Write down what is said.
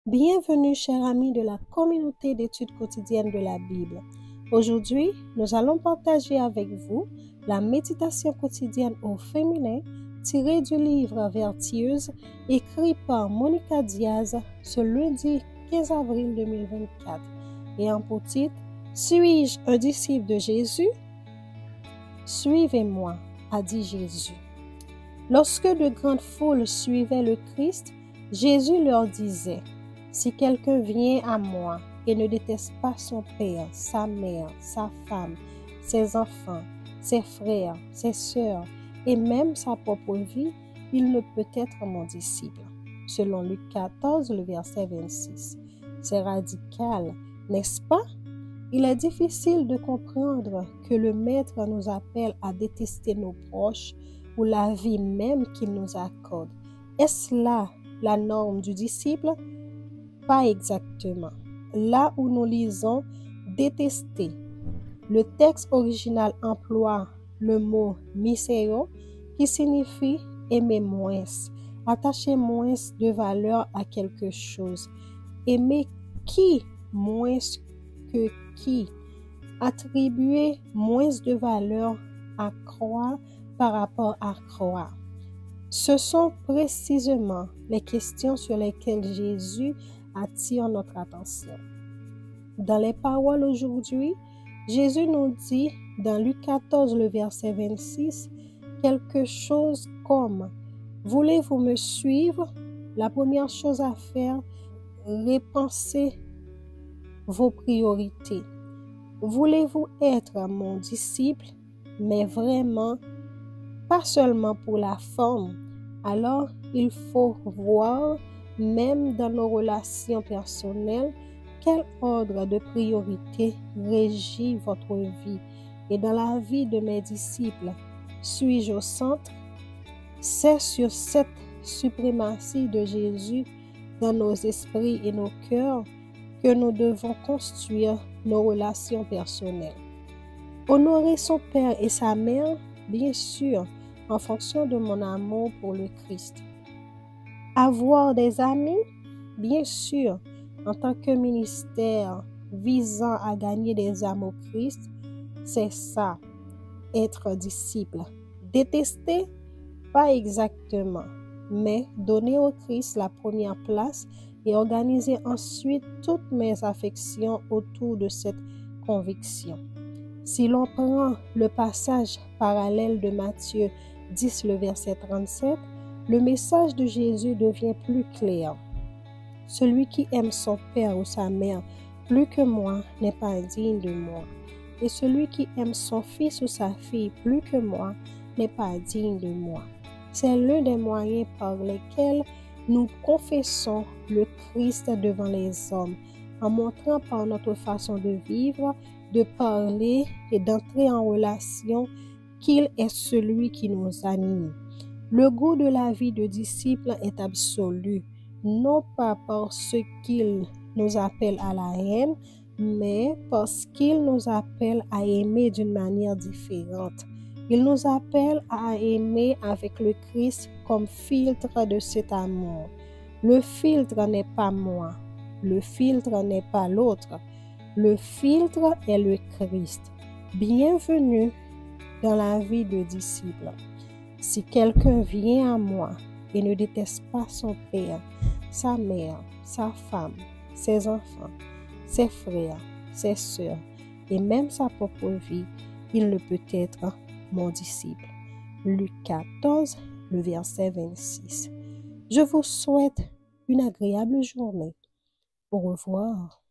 Bienvenue, chers amis de la communauté d'études quotidiennes de la Bible. Aujourd'hui, nous allons partager avec vous la méditation quotidienne au féminin tirée du livre Vertueuse, écrit par Monica Diaz ce lundi 15 avril 2024, et en pour titre « Suis-je un disciple de Jésus? Suivez-moi, a dit Jésus. » Lorsque de grandes foules suivaient le Christ, Jésus leur disait: « Si quelqu'un vient à moi et ne déteste pas son père, sa mère, sa femme, ses enfants, ses frères, ses sœurs et même sa propre vie, il ne peut être mon disciple. » Selon Luc 14, le verset 26. C'est radical, n'est-ce pas? Il est difficile de comprendre que le Maître nous appelle à détester nos proches ou la vie même qu'il nous accorde. Est-ce là la norme du disciple? Pas exactement. Là où nous lisons « détester », le texte original emploie le mot « miseo » qui signifie « aimer moins », attacher moins de valeur à quelque chose. Aimer qui moins que qui? Attribuer moins de valeur à croire par rapport à croire. Ce sont précisément les questions sur lesquelles Jésus attire notre attention. Dans les paroles aujourd'hui, Jésus nous dit dans Luc 14, le verset 26, quelque chose comme « Voulez-vous me suivre? » La première chose à faire, repensez vos priorités. Voulez-vous être mon disciple, mais vraiment, pas seulement pour la forme? Alors, il faut voir, même dans nos relations personnelles, quel ordre de priorité régit votre vie. Et dans la vie de mes disciples, suis-je au centre? C'est sur cette suprématie de Jésus dans nos esprits et nos cœurs que nous devons construire nos relations personnelles. Honorer son père et sa mère, bien sûr, en fonction de mon amour pour le Christ. Avoir des amis, bien sûr, en tant que ministère visant à gagner des âmes au Christ, c'est ça, être disciple. Détester, pas exactement, mais donner au Christ la première place et organiser ensuite toutes mes affections autour de cette conviction. Si l'on prend le passage parallèle de Matthieu 10, le verset 37, le message de Jésus devient plus clair. Celui qui aime son père ou sa mère plus que moi n'est pas digne de moi. Et celui qui aime son fils ou sa fille plus que moi n'est pas digne de moi. C'est l'un des moyens par lesquels nous confessons le Christ devant les hommes, en montrant par notre façon de vivre, de parler et d'entrer en relation qu'il est celui qui nous anime. Le goût de la vie de disciple est absolu, non pas parce qu'il nous appelle à la haine, mais parce qu'il nous appelle à aimer d'une manière différente. Il nous appelle à aimer avec le Christ comme filtre de cet amour. Le filtre n'est pas moi, le filtre n'est pas l'autre. Le filtre est le Christ. Bienvenue dans la vie de disciple. Si quelqu'un vient à moi et ne déteste pas son père, sa mère, sa femme, ses enfants, ses frères, ses sœurs et même sa propre vie, il ne peut être mon disciple. Luc 14, le verset 26. Je vous souhaite une agréable journée. Au revoir.